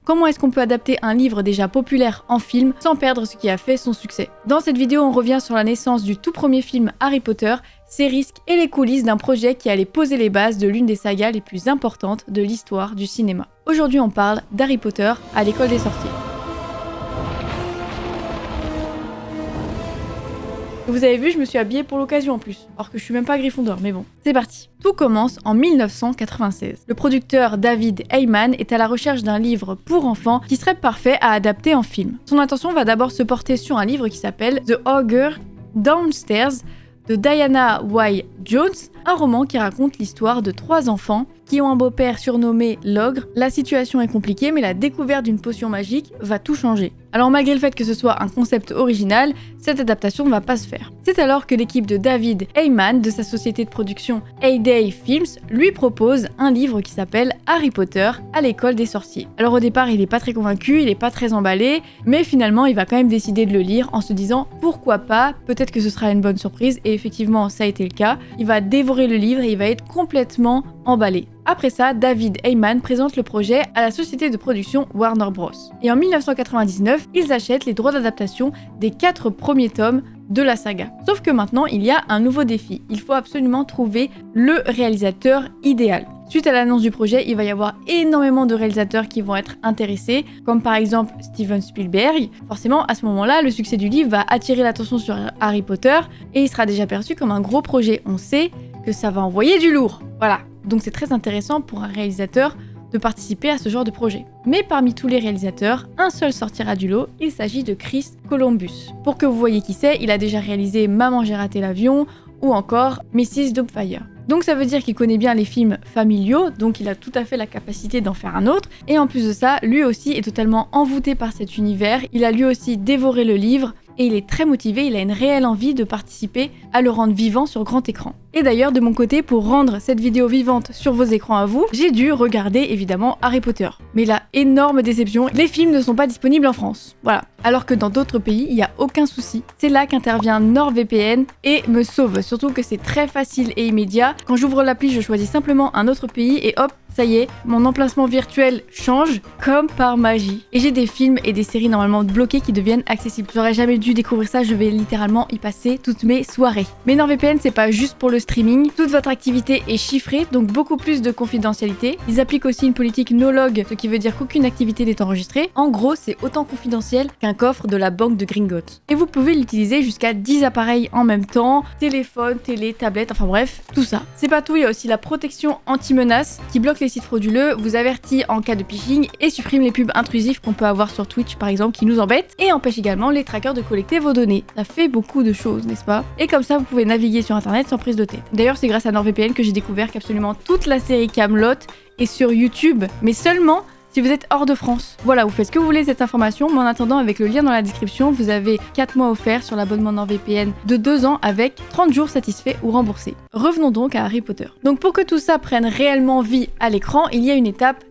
Comment est-ce qu'on peut adapter un livre déjà populaire en film sans perdre ce qui a fait son succès? Dans cette vidéo, on revient sur la naissance du tout premier film Harry Potter, ses risques et les coulisses d'un projet qui allait poser les bases de l'une des sagas les plus importantes de l'histoire du cinéma. Aujourd'hui, on parle d'Harry Potter à l'école des sorciers. Vous avez vu, je me suis habillée pour l'occasion en plus, alors que je suis même pas Gryffondor, mais bon, c'est parti. Tout commence en 1996. Le producteur David Heyman est à la recherche d'un livre pour enfants qui serait parfait à adapter en film. Son attention va d'abord se porter sur un livre qui s'appelle The Ogre Downstairs de Diana Y. Jones, un roman qui raconte l'histoire de 3 enfants qui ont un beau-père surnommé l'ogre. La situation est compliquée, mais la découverte d'une potion magique va tout changer. Alors malgré le fait que ce soit un concept original, cette adaptation ne va pas se faire. C'est alors que l'équipe de David Heyman, de sa société de production Heyday Films, lui propose un livre qui s'appelle Harry Potter à l'école des sorciers. Alors au départ, il est pas très convaincu, il est pas très emballé, mais finalement il va quand même décider de le lire en se disant pourquoi pas, peut-être que ce sera une bonne surprise, et effectivement ça a été le cas. Il va dévorer le livre et il va être complètement emballé. Après ça, David Heyman présente le projet à la société de production Warner Bros. Et en 1999, ils achètent les droits d'adaptation des 4 premiers tomes de la saga. Sauf que maintenant, il y a un nouveau défi. Il faut absolument trouver le réalisateur idéal. Suite à l'annonce du projet, il va y avoir énormément de réalisateurs qui vont être intéressés, comme par exemple Steven Spielberg. Forcément, à ce moment-là, le succès du livre va attirer l'attention sur Harry Potter et il sera déjà perçu comme un gros projet. On sait que ça va envoyer du lourd. Voilà. Donc c'est très intéressant pour un réalisateur de participer à ce genre de projet. Mais parmi tous les réalisateurs, un seul sortira du lot, il s'agit de Chris Columbus. Pour que vous voyez qui c'est, il a déjà réalisé Maman j'ai raté l'avion ou encore Mrs. Doubtfire. Donc ça veut dire qu'il connaît bien les films familiaux, donc il a tout à fait la capacité d'en faire un autre. Et en plus de ça, lui aussi est totalement envoûté par cet univers, il a lui aussi dévoré le livre, et il est très motivé, il a une réelle envie de participer à le rendre vivant sur grand écran. Et d'ailleurs, de mon côté, pour rendre cette vidéo vivante sur vos écrans à vous, j'ai dû regarder évidemment Harry Potter. Mais la énorme déception, les films ne sont pas disponibles en France. Voilà. Alors que dans d'autres pays, il n'y a aucun souci. C'est là qu'intervient NordVPN et me sauve, surtout que c'est très facile et immédiat. Quand j'ouvre l'appli, je choisis simplement un autre pays et hop, ça y est, mon emplacement virtuel change comme par magie. Et j'ai des films et des séries normalement bloquées qui deviennent accessibles. J'aurais jamais dû découvrir ça, je vais littéralement y passer toutes mes soirées. Mais NordVPN, c'est pas juste pour le streaming. Toute votre activité est chiffrée, donc beaucoup plus de confidentialité. Ils appliquent aussi une politique no-log, ce qui veut dire qu'aucune activité n'est enregistrée. En gros, c'est autant confidentiel qu'un coffre de la banque de Gringotts. Et vous pouvez l'utiliser jusqu'à 10 appareils en même temps, téléphone, télé, tablette, enfin bref, tout ça. C'est pas tout, il y a aussi la protection anti-menace qui bloque les sites frauduleux, vous avertit en cas de phishing et supprime les pubs intrusifs qu'on peut avoir sur Twitch par exemple qui nous embêtent et empêche également les trackers de collecter vos données. Ça fait beaucoup de choses, n'est-ce pas? Et comme ça, vous pouvez naviguer sur internet sans prise de tête. D'ailleurs, c'est grâce à NordVPN que j'ai découvert qu'absolument toute la série Kaamelott est sur YouTube, mais seulement si vous êtes hors de France. Voilà, vous faites ce que vous voulez de cette information, mais en attendant, avec le lien dans la description, vous avez 4 mois offerts sur l'abonnement NordVPN de 2 ans avec 30 jours satisfaits ou remboursés. Revenons donc à Harry Potter. Donc pour que tout ça prenne réellement vie à l'écran, il y a une étape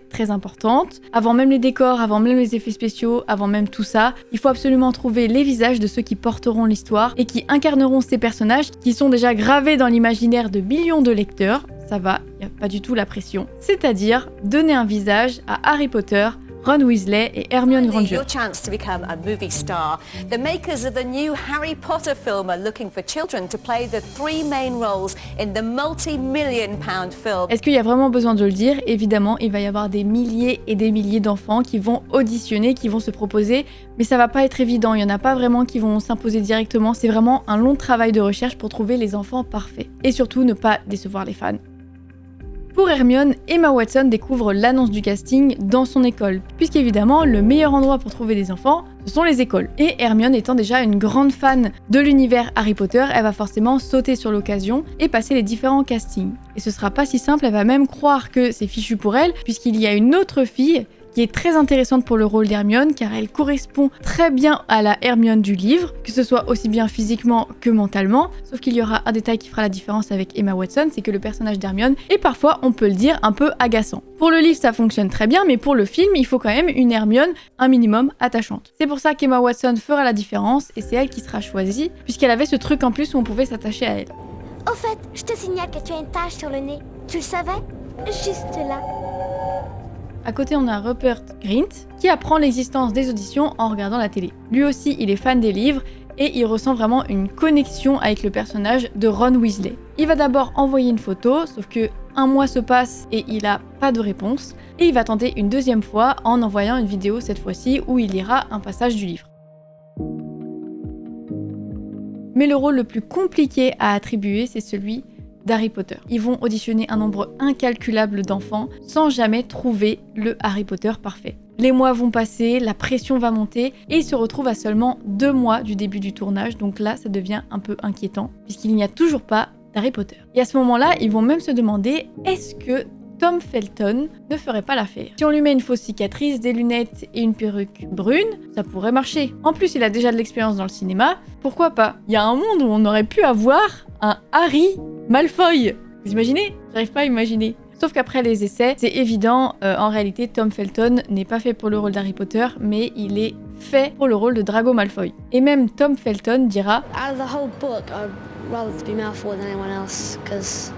très importante. Avant même les décors, avant même les effets spéciaux, avant même tout ça, il faut absolument trouver les visages de ceux qui porteront l'histoire et qui incarneront ces personnages qui sont déjà gravés dans l'imaginaire de millions de lecteurs. Ça va, il n'y a pas du tout la pression. C'est-à-dire donner un visage à Harry Potter, Ron Weasley et Hermione Granger. Your chance to become a movie star. The makers of the new Harry Potter film are looking for children to play the 3 main roles in the multi-million-pound film. Est-ce qu'il y a vraiment besoin de le dire? Évidemment, il va y avoir des milliers et des milliers d'enfants qui vont auditionner, qui vont se proposer, mais ça va pas être évident, il y en a pas vraiment qui vont s'imposer directement, c'est vraiment un long travail de recherche pour trouver les enfants parfaits. Et surtout, ne pas décevoir les fans. Pour Hermione, Emma Watson découvre l'annonce du casting dans son école, puisqu'évidemment, le meilleur endroit pour trouver des enfants, ce sont les écoles. Et Hermione étant déjà une grande fan de l'univers Harry Potter, elle va forcément sauter sur l'occasion et passer les différents castings. Et ce sera pas si simple, elle va même croire que c'est fichu pour elle, puisqu'il y a une autre fille qui est très intéressante pour le rôle d'Hermione car elle correspond très bien à la Hermione du livre, que ce soit aussi bien physiquement que mentalement, sauf qu'il y aura un détail qui fera la différence avec Emma Watson, c'est que le personnage d'Hermione est parfois, on peut le dire, un peu agaçant. Pour le livre ça fonctionne très bien, mais pour le film il faut quand même une Hermione un minimum attachante. C'est pour ça qu'Emma Watson fera la différence et c'est elle qui sera choisie, puisqu'elle avait ce truc en plus où on pouvait s'attacher à elle. Au fait, je te signale que tu as une tache sur le nez. Tu le savais? Juste là. À côté, on a Rupert Grint, qui apprend l'existence des auditions en regardant la télé. Lui aussi, il est fan des livres, et il ressent vraiment une connexion avec le personnage de Ron Weasley. Il va d'abord envoyer une photo, sauf que un mois se passe et il a pas de réponse, et il va tenter une deuxième fois en envoyant une vidéo cette fois-ci où il lira un passage du livre. Mais le rôle le plus compliqué à attribuer, c'est celui d'Harry Potter. Ils vont auditionner un nombre incalculable d'enfants sans jamais trouver le Harry Potter parfait. Les mois vont passer, la pression va monter et ils se retrouvent à seulement 2 mois du début du tournage, donc là ça devient un peu inquiétant puisqu'il n'y a toujours pas d'Harry Potter. Et à ce moment-là, ils vont même se demander est-ce que Tom Felton ne ferait pas l'affaire. Si on lui met une fausse cicatrice, des lunettes et une perruque brune, ça pourrait marcher. En plus, il a déjà de l'expérience dans le cinéma, pourquoi pas? Il y a un monde où on aurait pu avoir un Harry Malfoy. Vous imaginez? J'arrive pas à imaginer. Sauf qu'après les essais, c'est évident, en réalité, Tom Felton n'est pas fait pour le rôle d'Harry Potter, mais il est fait pour le rôle de Draco Malfoy. Et même Tom Felton dira Out of the whole book, I'd rather to be Malfoy than anyone else, because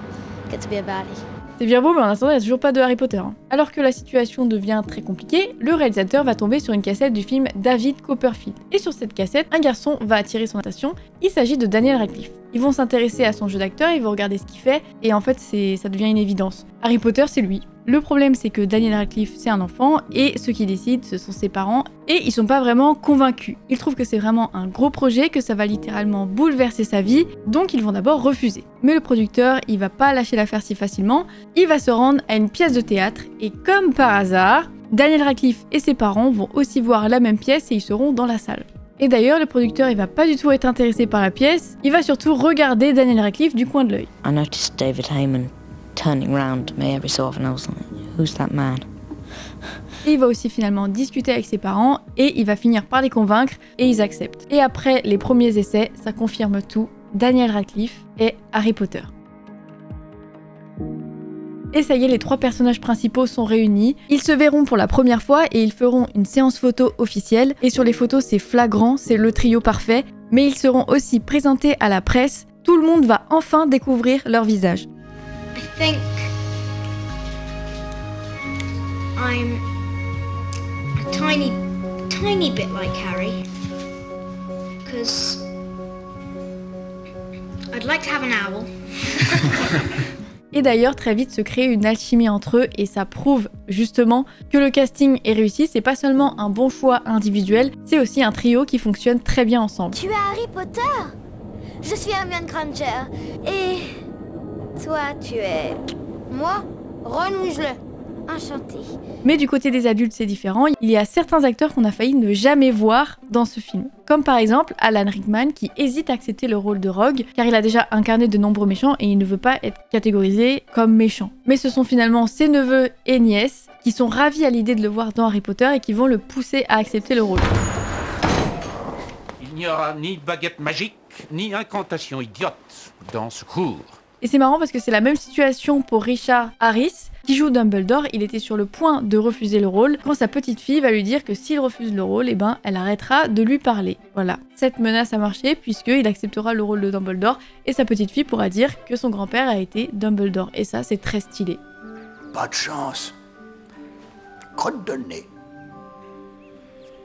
I get to be a baddie. c'est bien beau, mais en attendant, il n'y a toujours pas de Harry Potter. Alors que la situation devient très compliquée, le réalisateur va tomber sur une cassette du film David Copperfield. Et sur cette cassette, un garçon va attirer son attention, il s'agit de Daniel Radcliffe. Ils vont s'intéresser à son jeu d'acteur, ils vont regarder ce qu'il fait, et en fait, ça devient une évidence. Harry Potter, c'est lui. Le problème, c'est que Daniel Radcliffe, c'est un enfant, et ceux qui décident, ce sont ses parents, et ils sont pas vraiment convaincus. Ils trouvent que c'est vraiment un gros projet, que ça va littéralement bouleverser sa vie, donc ils vont d'abord refuser. Mais le producteur, il va pas lâcher l'affaire si facilement, il va se rendre à une pièce de théâtre, et comme par hasard, Daniel Radcliffe et ses parents vont aussi voir la même pièce et ils seront dans la salle. Et d'ailleurs, le producteur, il va pas du tout être intéressé par la pièce, il va surtout regarder Daniel Radcliffe du coin de l'œil. I noticed David Heyman turning round to me every so often. I was like, who's that man? Et il va aussi finalement discuter avec ses parents et il va finir par les convaincre et ils acceptent. Et après les premiers essais, ça confirme tout, Daniel Radcliffe est Harry Potter. Et ça y est, les 3 personnages principaux sont réunis. Ils se verront pour la première fois et ils feront une séance photo officielle. Et sur les photos, c'est flagrant, c'est le trio parfait. Mais ils seront aussi présentés à la presse. Tout le monde va enfin découvrir leur visage. I think I'm a tiny bit like Harry, because I'd like to have an owl. Et d'ailleurs, très vite se crée une alchimie entre eux et ça prouve justement que le casting est réussi. C'est pas seulement un bon choix individuel, c'est aussi un trio qui fonctionne très bien ensemble. Tu es Harry Potter? Je suis Hermione Granger. Et toi, tu es... Moi, Ron Weasley. Enchantée. Mais du côté des adultes, c'est différent. Il y a certains acteurs qu'on a failli ne jamais voir dans ce film. Comme par exemple Alan Rickman qui hésite à accepter le rôle de Rogue car il a déjà incarné de nombreux méchants et il ne veut pas être catégorisé comme méchant. Mais ce sont finalement ses neveux et nièces qui sont ravis à l'idée de le voir dans Harry Potter et qui vont le pousser à accepter le rôle. Il n'y aura ni baguette magique, ni incantation idiote dans ce cours. Et c'est marrant parce que c'est la même situation pour Richard Harris, qui joue Dumbledore. Il était sur le point de refuser le rôle quand sa petite fille va lui dire que s'il refuse le rôle, elle arrêtera de lui parler. Voilà. Cette menace a marché puisqu'il acceptera le rôle de Dumbledore et sa petite fille pourra dire que son grand-père a été Dumbledore. Et ça, c'est très stylé. Pas de chance. Crotte de nez.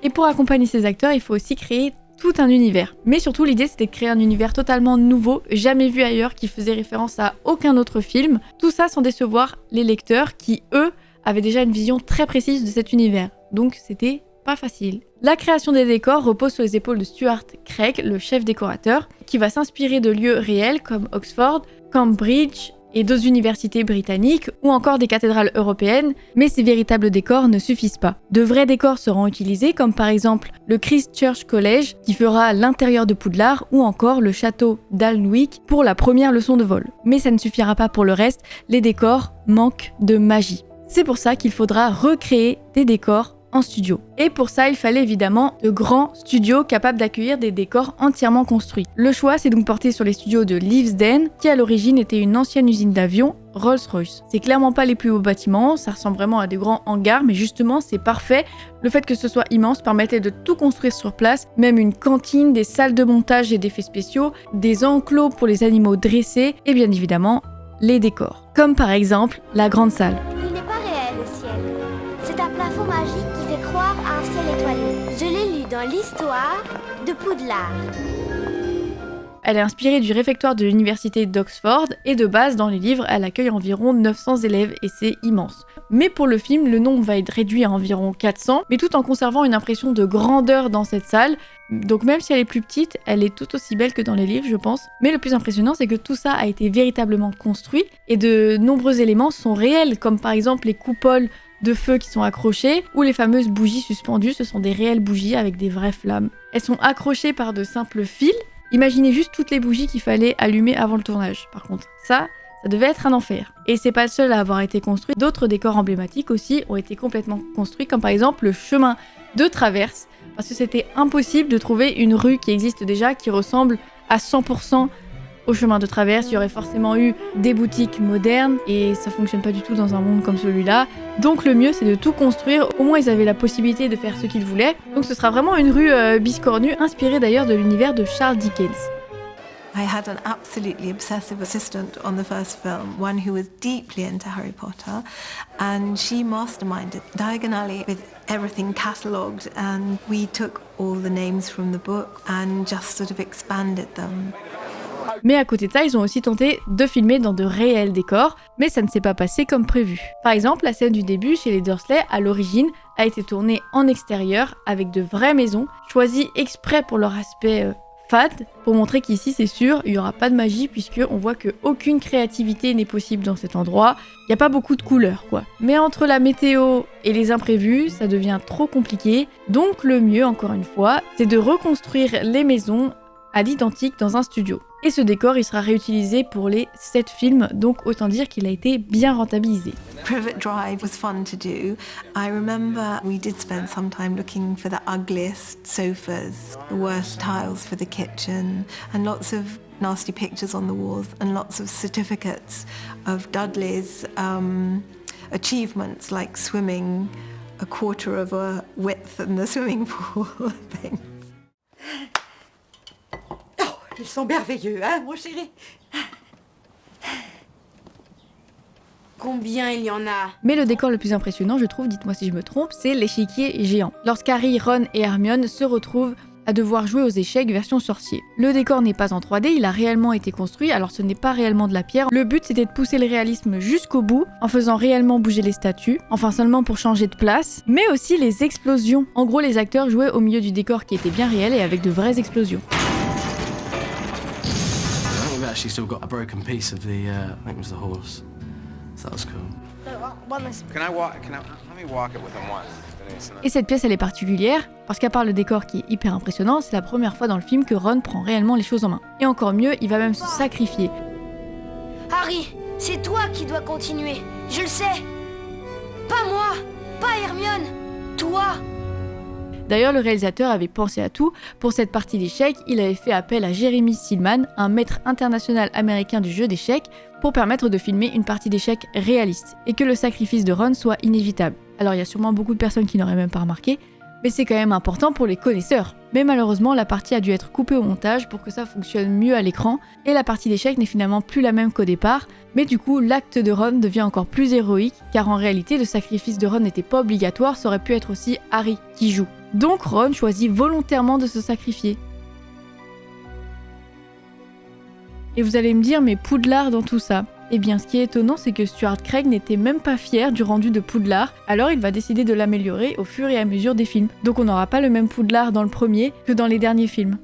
Et pour accompagner ces acteurs, il faut aussi créer tout un univers. Mais surtout, l'idée, c'était de créer un univers totalement nouveau, jamais vu ailleurs, qui faisait référence à aucun autre film. Tout ça sans décevoir les lecteurs qui, eux, avaient déjà une vision très précise de cet univers. Donc, c'était pas facile. La création des décors repose sur les épaules de Stuart Craig, le chef décorateur, qui va s'inspirer de lieux réels comme Oxford, Cambridge et d'autres universités britanniques ou encore des cathédrales européennes, mais ces véritables décors ne suffisent pas. De vrais décors seront utilisés comme par exemple le Christ Church College qui fera l'intérieur de Poudlard ou encore le château d'Alnwick pour la première leçon de vol. Mais ça ne suffira pas pour le reste, les décors manquent de magie. C'est pour ça qu'il faudra recréer des décors en studio. Et pour ça, il fallait évidemment de grands studios capables d'accueillir des décors entièrement construits. Le choix s'est donc porté sur les studios de Leavesden, qui à l'origine était une ancienne usine d'avions Rolls-Royce. C'est clairement pas les plus beaux bâtiments, ça ressemble vraiment à des grands hangars, mais justement c'est parfait. Le fait que ce soit immense permettait de tout construire sur place, même une cantine, des salles de montage et d'effets spéciaux, des enclos pour les animaux dressés, et bien évidemment les décors. Comme par exemple la grande salle. Il n'est pas réel, le ciel. C'est pouvoir à un ciel étoilé. Je l'ai lu dans l'histoire de Poudlard. Elle est inspirée du réfectoire de l'université d'Oxford et de base, dans les livres, elle accueille environ 900 élèves et c'est immense. Mais pour le film, le nombre va être réduit à environ 400, mais tout en conservant une impression de grandeur dans cette salle. Donc même si elle est plus petite, elle est tout aussi belle que dans les livres, je pense. Mais le plus impressionnant, c'est que tout ça a été véritablement construit et de nombreux éléments sont réels, comme par exemple les coupoles de feu qui sont accrochées ou les fameuses bougies suspendues, ce sont des réelles bougies avec des vraies flammes. Elles sont accrochées par de simples fils. Imaginez juste toutes les bougies qu'il fallait allumer avant le tournage. Par contre, ça devait être un enfer. Et c'est pas le seul à avoir été construit. D'autres décors emblématiques aussi ont été complètement construits, comme par exemple le chemin de traverse, parce que c'était impossible de trouver une rue qui existe déjà, qui ressemble à 100% au chemin de traverse. Il y aurait forcément eu des boutiques modernes, et ça fonctionne pas du tout dans un monde comme celui-là. Donc le mieux, c'est de tout construire. Au moins, ils avaient la possibilité de faire ce qu'ils voulaient. Donc ce sera vraiment une rue biscornue, inspirée d'ailleurs de l'univers de Charles Dickens. I had an absolutely obsessive assistant on the first film, one who was deeply into Harry Potter, and she masterminded Diagon Alley with everything catalogued, and we took all the names from the book and just sort of expanded them. Mais à côté de ça, ils ont aussi tenté de filmer dans de réels décors, mais ça ne s'est pas passé comme prévu. Par exemple, la scène du début chez les Dursley, à l'origine, a été tournée en extérieur avec de vraies maisons, choisies exprès pour leur aspect fade, pour montrer qu'ici c'est sûr, il n'y aura pas de magie puisqu'on voit qu'aucune créativité n'est possible dans cet endroit, il n'y a pas beaucoup de couleurs quoi. Mais entre la météo et les imprévus, ça devient trop compliqué, donc le mieux encore une fois, c'est de reconstruire les maisons à l'identique dans un studio. Et ce décor, il sera réutilisé pour les 7 films, donc autant dire qu'il a été bien rentabilisé. Privet Drive was fun to do. I remember we did spend some time looking for the ugliest sofas, the worst tiles for the kitchen, and lots of nasty pictures on the walls, and lots of certificates of Dudley's achievements, like swimming a quarter of a width in the swimming pool thing. Ils sont merveilleux, hein, mon chéri? Combien il y en a? Mais le décor le plus impressionnant, je trouve, dites-moi si je me trompe, c'est l'échiquier géant. Lorsqu'Harry, Ron et Hermione se retrouvent à devoir jouer aux échecs version sorcier. Le décor n'est pas en 3D, il a réellement été construit, alors ce n'est pas réellement de la pierre. Le but c'était de pousser le réalisme jusqu'au bout, en faisant réellement bouger les statues, enfin seulement pour changer de place, mais aussi les explosions. En gros, les acteurs jouaient au milieu du décor qui était bien réel et avec de vraies explosions. Actually still got a broken piece of the I think it was the horse. So that was cool. Let me walk it with him once. Et cette pièce elle est particulière parce qu'à part le décor qui est hyper impressionnant, c'est la première fois dans le film que Ron prend réellement les choses en main. Et encore mieux, il va même se sacrifier. Harry, c'est toi qui dois continuer. Je le sais. Pas moi, pas Hermione. Toi. D'ailleurs, le réalisateur avait pensé à tout. Pour cette partie d'échecs, il avait fait appel à Jeremy Stillman, un maître international américain du jeu d'échecs, pour permettre de filmer une partie d'échecs réaliste, et que le sacrifice de Ron soit inévitable. Alors il y a sûrement beaucoup de personnes qui n'auraient même pas remarqué, mais c'est quand même important pour les connaisseurs. Mais malheureusement, la partie a dû être coupée au montage pour que ça fonctionne mieux à l'écran, et la partie d'échecs n'est finalement plus la même qu'au départ, mais du coup, l'acte de Ron devient encore plus héroïque, car en réalité, le sacrifice de Ron n'était pas obligatoire, ça aurait pu être aussi Harry qui joue. Donc Ron choisit volontairement de se sacrifier. Et vous allez me dire, mais Poudlard dans tout ça? Eh bien, ce qui est étonnant, c'est que Stuart Craig n'était même pas fier du rendu de Poudlard, alors il va décider de l'améliorer au fur et à mesure des films. Donc on n'aura pas le même Poudlard dans le premier que dans les derniers films.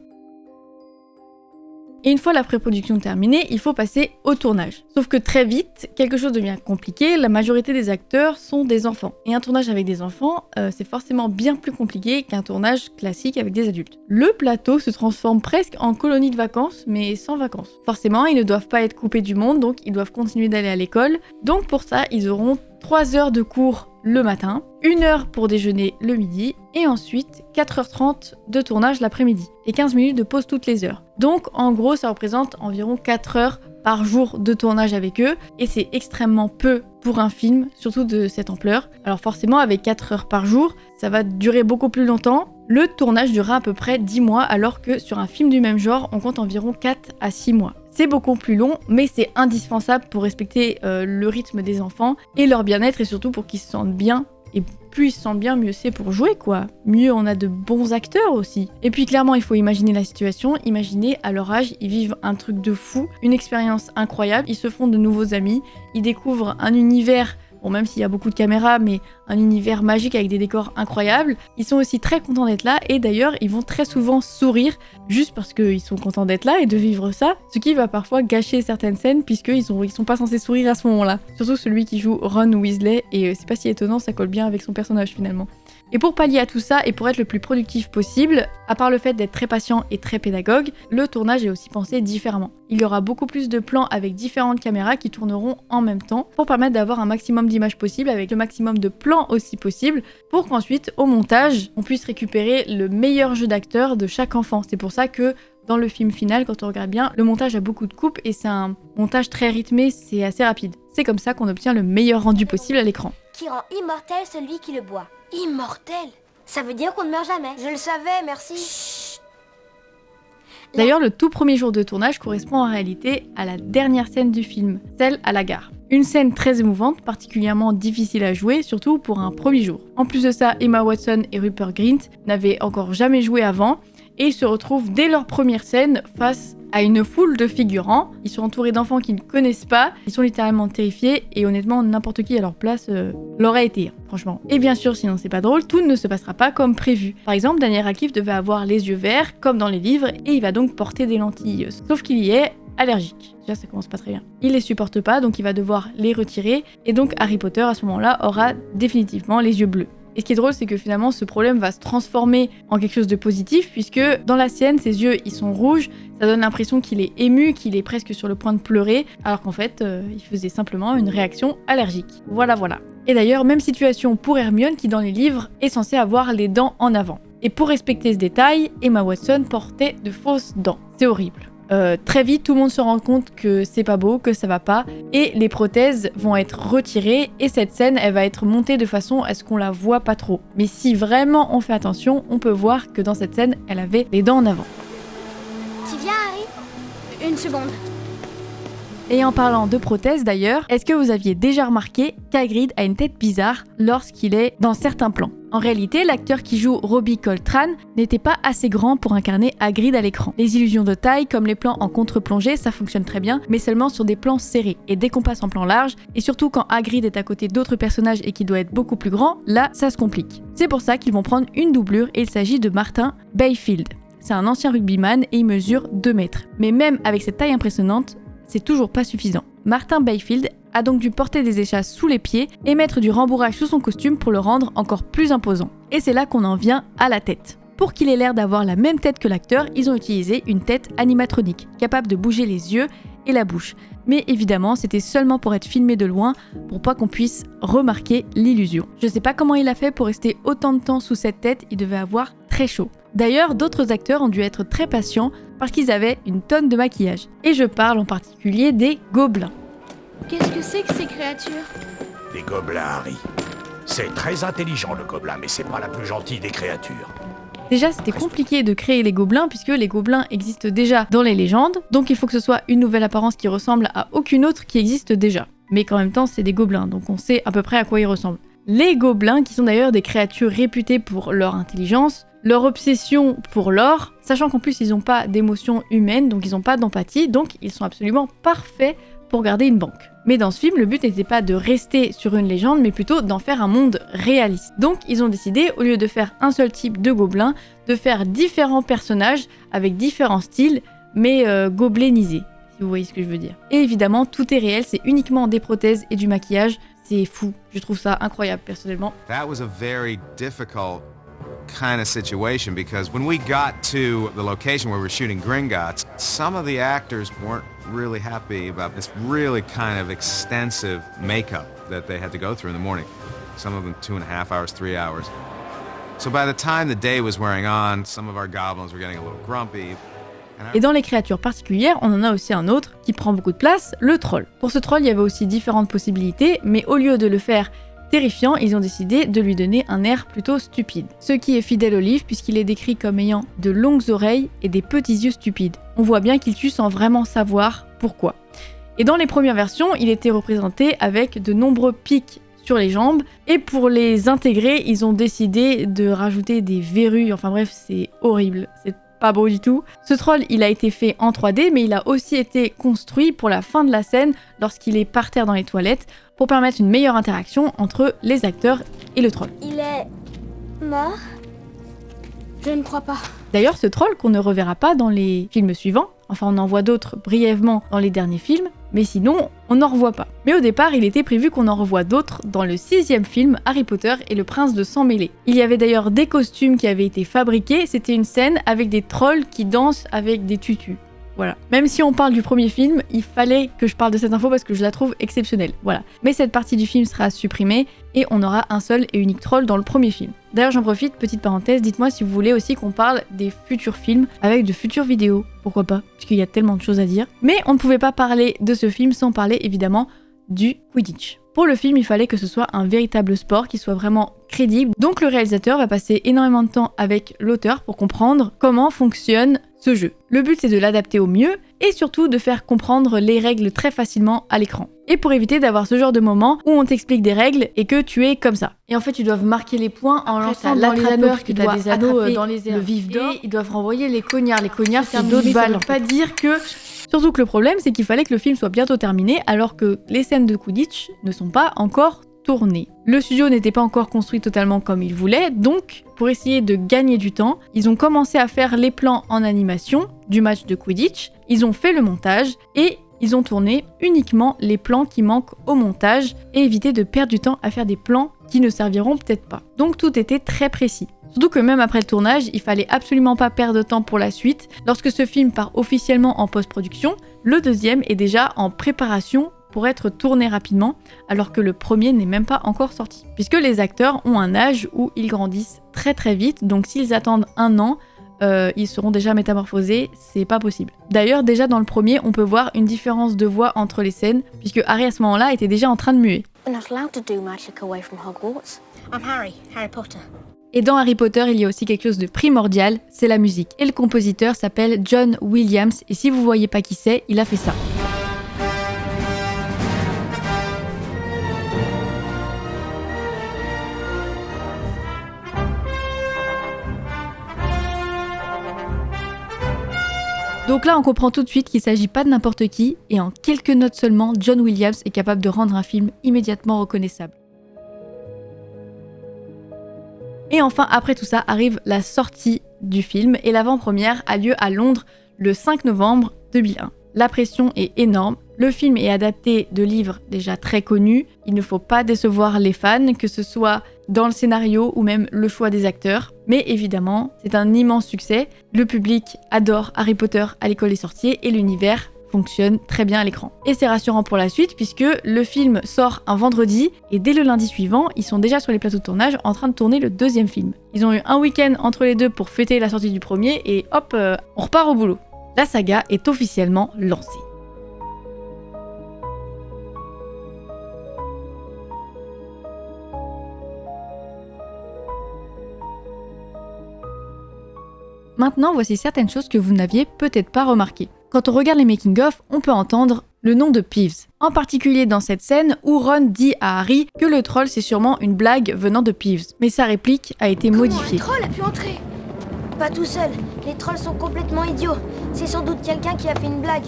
Et une fois la pré-production terminée, il faut passer au tournage. Sauf que très vite, quelque chose devient compliqué, la majorité des acteurs sont des enfants. Et un tournage avec des enfants, c'est forcément bien plus compliqué qu'un tournage classique avec des adultes. Le plateau se transforme presque en colonie de vacances, mais sans vacances. Forcément, ils ne doivent pas être coupés du monde, donc ils doivent continuer d'aller à l'école. Donc pour ça, ils auront 3 heures de cours le matin, 1 heure pour déjeuner le midi, et ensuite 4h30 de tournage l'après-midi, et 15 minutes de pause toutes les heures. Donc en gros, ça représente environ 4 heures par jour de tournage avec eux, et c'est extrêmement peu pour un film, surtout de cette ampleur. Alors forcément, avec 4 heures par jour, ça va durer beaucoup plus longtemps. Le tournage durera à peu près 10 mois, alors que sur un film du même genre, on compte environ 4 à 6 mois. C'est beaucoup plus long, mais c'est indispensable pour respecter le rythme des enfants et leur bien-être, et surtout pour qu'ils se sentent bien et plus ils se sentent bien, mieux c'est pour jouer quoi. Mieux on a de bons acteurs aussi. Et puis clairement il faut imaginer la situation, imaginez à leur âge, ils vivent un truc de fou, une expérience incroyable, ils se font de nouveaux amis, ils découvrent un univers, bon même s'il y a beaucoup de caméras, mais un univers magique avec des décors incroyables. Ils sont aussi très contents d'être là et d'ailleurs ils vont très souvent sourire juste parce qu'ils sont contents d'être là et de vivre ça, ce qui va parfois gâcher certaines scènes puisqu'ils sont pas censés sourire à ce moment-là. Surtout celui qui joue Ron Weasley et c'est pas si étonnant, ça colle bien avec son personnage finalement. Et pour pallier à tout ça et pour être le plus productif possible, à part le fait d'être très patient et très pédagogue, le tournage est aussi pensé différemment. Il y aura beaucoup plus de plans avec différentes caméras qui tourneront en même temps pour permettre d'avoir un maximum d'images possibles avec le maximum de plans aussi possible pour qu'ensuite au montage on puisse récupérer le meilleur jeu d'acteur de chaque enfant. C'est pour ça que dans le film final, quand on regarde bien, le montage a beaucoup de coupes et c'est un montage très rythmé, c'est assez rapide. C'est comme ça qu'on obtient le meilleur rendu possible à l'écran. Qui rend immortel celui qui le boit. Immortel? Ça veut dire qu'on ne meurt jamais. Je le savais, merci. Chut. D'ailleurs, le tout premier jour de tournage correspond en réalité à la dernière scène du film, celle à la gare. Une scène très émouvante, particulièrement difficile à jouer, surtout pour un premier jour. En plus de ça, Emma Watson et Rupert Grint n'avaient encore jamais joué avant, et ils se retrouvent dès leur première scène face à une foule de figurants. Ils sont entourés d'enfants qu'ils ne connaissent pas, ils sont littéralement terrifiés, et honnêtement, n'importe qui à leur place l'aurait été, franchement. Et bien sûr, sinon c'est pas drôle, tout ne se passera pas comme prévu. Par exemple, Daniel Radcliffe devait avoir les yeux verts, comme dans les livres, et il va donc porter des lentilles, sauf qu'il y est allergique. Déjà, ça commence pas très bien. Il les supporte pas, donc il va devoir les retirer, et donc Harry Potter, à ce moment-là, aura définitivement les yeux bleus. Et ce qui est drôle, c'est que finalement, ce problème va se transformer en quelque chose de positif, puisque dans la scène, ses yeux, ils sont rouges, ça donne l'impression qu'il est ému, qu'il est presque sur le point de pleurer, alors qu'en fait, il faisait simplement une réaction allergique. Voilà. Et d'ailleurs, même situation pour Hermione, qui dans les livres est censée avoir les dents en avant. Et pour respecter ce détail, Emma Watson portait de fausses dents. C'est horrible. Très vite, tout le monde se rend compte que c'est pas beau, que ça va pas, et les prothèses vont être retirées, et cette scène, elle va être montée de façon à ce qu'on la voit pas trop. Mais si vraiment on fait attention, on peut voir que dans cette scène, elle avait les dents en avant. Tu viens, Harry? Une seconde. Et en parlant de prothèses d'ailleurs, est-ce que vous aviez déjà remarqué qu'Hagrid a une tête bizarre lorsqu'il est dans certains plans? En réalité, l'acteur qui joue Robbie Coltrane n'était pas assez grand pour incarner Hagrid à l'écran. Les illusions de taille, comme les plans en contre-plongée, ça fonctionne très bien, mais seulement sur des plans serrés. Et dès qu'on passe en plan large, et surtout quand Hagrid est à côté d'autres personnages et qu'il doit être beaucoup plus grand, là, ça se complique. C'est pour ça qu'ils vont prendre une doublure et il s'agit de Martin Bayfield. C'est un ancien rugbyman et il mesure 2 mètres. Mais même avec cette taille impressionnante, c'est toujours pas suffisant. Martin Bayfield a donc dû porter des échasses sous les pieds et mettre du rembourrage sous son costume pour le rendre encore plus imposant. Et c'est là qu'on en vient à la tête. Pour qu'il ait l'air d'avoir la même tête que l'acteur, ils ont utilisé une tête animatronique, capable de bouger les yeux et la bouche. Mais évidemment, c'était seulement pour être filmé de loin, pour pas qu'on puisse remarquer l'illusion. Je sais pas comment il a fait pour rester autant de temps sous cette tête, il devait avoir très chaud. D'ailleurs, d'autres acteurs ont dû être très patients parce qu'ils avaient une tonne de maquillage. Et je parle en particulier des gobelins. Qu'est-ce que c'est que ces créatures? Des gobelins, Harry. C'est très intelligent, le gobelin, mais c'est pas la plus gentille des créatures. Déjà, c'était compliqué de créer les gobelins puisque les gobelins existent déjà dans les légendes, donc il faut que ce soit une nouvelle apparence qui ressemble à aucune autre qui existe déjà. Mais qu'en même temps, c'est des gobelins, donc on sait à peu près à quoi ils ressemblent. Les gobelins, qui sont d'ailleurs des créatures réputées pour leur intelligence, leur obsession pour l'or, sachant qu'en plus ils n'ont pas d'émotions humaines, donc ils n'ont pas d'empathie, donc ils sont absolument parfaits pour garder une banque. Mais dans ce film, le but n'était pas de rester sur une légende, mais plutôt d'en faire un monde réaliste. Donc ils ont décidé, au lieu de faire un seul type de gobelin, de faire différents personnages avec différents styles, mais gobelénisés, si vous voyez ce que je veux dire. Et évidemment, tout est réel, c'est uniquement des prothèses et du maquillage, c'est fou. Je trouve ça incroyable, personnellement. That was a very difficult kind of situation because when we got to the location where we're shooting Gringotts, some of the actors weren't really happy about this really kind of extensive makeup that they had to go through in the morning. Some of them 2.5 hours, 3 hours. So by the time the day was wearing on, some of our goblins were getting a little grumpy. Et dans les créatures particulières, on en a aussi un autre qui prend beaucoup de place, le troll. Pour ce troll, il y avait aussi différentes possibilités, mais au lieu de le faire terrifiant, ils ont décidé de lui donner un air plutôt stupide. Ce qui est fidèle au livre puisqu'il est décrit comme ayant de longues oreilles et des petits yeux stupides. On voit bien qu'il tue sans vraiment savoir pourquoi. Et dans les premières versions, il était représenté avec de nombreux pics sur les jambes. Et pour les intégrer, ils ont décidé de rajouter des verrues. Enfin bref, c'est horrible. C'est pas beau du tout. Ce troll, il a été fait en 3D, mais il a aussi été construit pour la fin de la scène, lorsqu'il est par terre dans les toilettes, pour permettre une meilleure interaction entre les acteurs et le troll. Il est mort? Je ne crois pas. D'ailleurs, ce troll qu'on ne reverra pas dans les films suivants, enfin on en voit d'autres brièvement dans les derniers films, mais sinon on n'en revoit pas. Mais au départ, il était prévu qu'on en revoie d'autres dans le 6e film, Harry Potter et le prince de sang mêlé. Il y avait d'ailleurs des costumes qui avaient été fabriqués, c'était une scène avec des trolls qui dansent avec des tutus. Voilà. Même si on parle du premier film, il fallait que je parle de cette info parce que je la trouve exceptionnelle. Voilà. Mais cette partie du film sera supprimée et on aura un seul et unique troll dans le premier film. D'ailleurs, j'en profite, petite parenthèse, dites-moi si vous voulez aussi qu'on parle des futurs films avec de futures vidéos. Pourquoi pas? Puisqu'il y a tellement de choses à dire. Mais on ne pouvait pas parler de ce film sans parler évidemment du Quidditch. Pour le film, il fallait que ce soit un véritable sport qui soit vraiment crédible. Donc le réalisateur va passer énormément de temps avec l'auteur pour comprendre comment fonctionne ce jeu. Le but, c'est de l'adapter au mieux et surtout de faire comprendre les règles très facilement à l'écran. Et pour éviter d'avoir ce genre de moment où on t'explique des règles et que tu es comme ça. Et en fait, ils doivent marquer les points en lançant dans les anneaux, parce que tu as des anneaux dans les airs. Le vif d'or, et ils doivent renvoyer les cognards. Les cognards, c'est d'autres balles. Ça veut pas dire que... Surtout que le problème, c'est qu'il fallait que le film soit bientôt terminé, alors que les scènes de Quidditch ne sont pas encore tournées. Le studio n'était pas encore construit totalement comme il voulait, donc pour essayer de gagner du temps, ils ont commencé à faire les plans en animation du match de Quidditch, ils ont fait le montage et ils ont tourné uniquement les plans qui manquent au montage et évité de perdre du temps à faire des plans qui ne serviront peut-être pas. Donc tout était très précis. Surtout que même après le tournage, il fallait absolument pas perdre de temps pour la suite. Lorsque ce film part officiellement en post-production, le deuxième est déjà en préparation pour être tourné rapidement, alors que le premier n'est même pas encore sorti. Puisque les acteurs ont un âge où ils grandissent très très vite, donc s'ils attendent 1 an, ils seront déjà métamorphosés, c'est pas possible. D'ailleurs, déjà dans le premier, on peut voir une différence de voix entre les scènes, puisque Harry à ce moment-là était déjà en train de muer. We're not allowed to do magic away from Hogwarts. I'm Harry Potter. Et dans Harry Potter, il y a aussi quelque chose de primordial, c'est la musique. Et le compositeur s'appelle John Williams, et si vous voyez pas qui c'est, il a fait ça. Donc là, on comprend tout de suite qu'il ne s'agit pas de n'importe qui, et en quelques notes seulement, John Williams est capable de rendre un film immédiatement reconnaissable. Et enfin, après tout ça, arrive la sortie du film, et l'avant-première a lieu à Londres le 5 novembre 2001. La pression est énorme, le film est adapté de livres déjà très connus, il ne faut pas décevoir les fans, que ce soit dans le scénario ou même le choix des acteurs. Mais évidemment, c'est un immense succès, le public adore Harry Potter à l'école des sorciers et l'univers fonctionne très bien à l'écran. Et c'est rassurant pour la suite puisque le film sort un vendredi et dès le lundi suivant, ils sont déjà sur les plateaux de tournage en train de tourner le deuxième film. Ils ont eu un week-end entre les deux pour fêter la sortie du premier et hop, on repart au boulot. La saga est officiellement lancée. Maintenant, voici certaines choses que vous n'aviez peut-être pas remarquées. Quand on regarde les making-of, on peut entendre le nom de Peeves. En particulier dans cette scène où Ron dit à Harry que le troll c'est sûrement une blague venant de Peeves. Mais sa réplique a été modifiée. Comment un troll a pu entrer? Pas tout seul. Les trolls sont complètement idiots. C'est sans doute quelqu'un qui a fait une blague.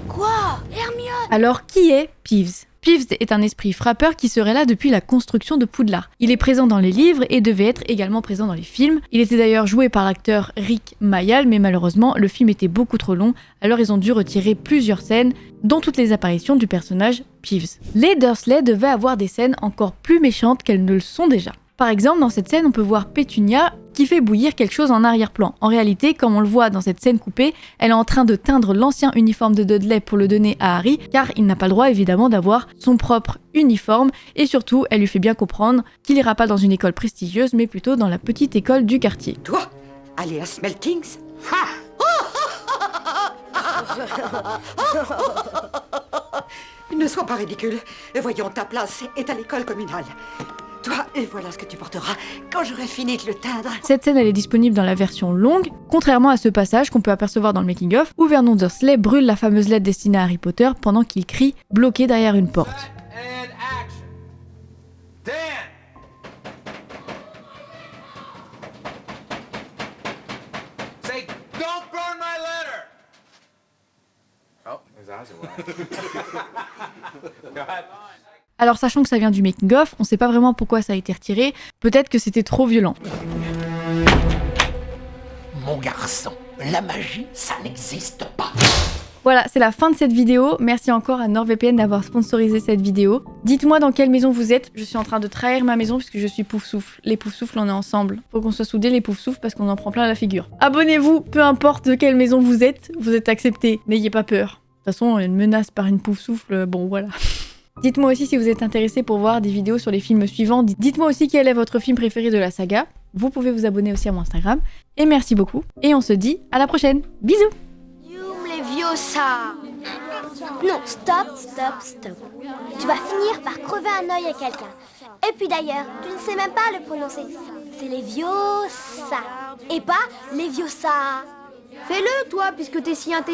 Quoi? Hermione? Alors qui est Peeves? Peeves est un esprit frappeur qui serait là depuis la construction de Poudlard. Il est présent dans les livres et devait être également présent dans les films. Il était d'ailleurs joué par l'acteur Rick Mayall, mais malheureusement, le film était beaucoup trop long, alors ils ont dû retirer plusieurs scènes, dont toutes les apparitions du personnage Peeves. Les Dursley devaient avoir des scènes encore plus méchantes qu'elles ne le sont déjà. Par exemple, dans cette scène, on peut voir Pétunia qui fait bouillir quelque chose en arrière-plan. En réalité, comme on le voit dans cette scène coupée, elle est en train de teindre l'ancien uniforme de Dudley pour le donner à Harry, car il n'a pas le droit évidemment d'avoir son propre uniforme, et surtout, elle lui fait bien comprendre qu'il ira pas dans une école prestigieuse, mais plutôt dans la petite école du quartier. Toi, aller à Smeltings? Ne sois pas ridicule. Voyons, ta place est à l'école communale. Toi, et voilà ce que tu porteras quand j'aurai fini de le teindre. Cette scène, elle est disponible dans la version longue, contrairement à ce passage qu'on peut apercevoir dans le making-of, où Vernon Dursley brûle la fameuse lettre destinée à Harry Potter pendant qu'il crie, bloqué derrière une porte. Say, don't burn my letter! Oh, his eyes are wide. Go ahead. Alors sachant que ça vient du making-of, on sait pas vraiment pourquoi ça a été retiré, peut-être que c'était trop violent. Mon garçon, la magie, ça n'existe pas. Voilà, c'est la fin de cette vidéo. Merci encore à NordVPN d'avoir sponsorisé cette vidéo. Dites-moi dans quelle maison vous êtes. Je suis en train de trahir ma maison puisque je suis Poufsouffle. Les Poufsouffles, on est ensemble. Faut qu'on soit soudés les Poufsouffles parce qu'on en prend plein la figure. Abonnez-vous, peu importe de quelle maison vous êtes acceptés. N'ayez pas peur. De toute façon, une menace par une Poufsouffle, bon voilà. Dites-moi aussi si vous êtes intéressé pour voir des vidéos sur les films suivants. Dites-moi aussi quel est votre film préféré de la saga. Vous pouvez vous abonner aussi à mon Instagram. Et merci beaucoup. Et on se dit à la prochaine. Bisous! Leviosa. Non, stop. Tu vas finir par crever un œil à quelqu'un. Et puis d'ailleurs, tu ne sais même pas le prononcer. C'est Leviosa. Et pas Leviosa. Fais-le, toi, puisque t'es si intelligent.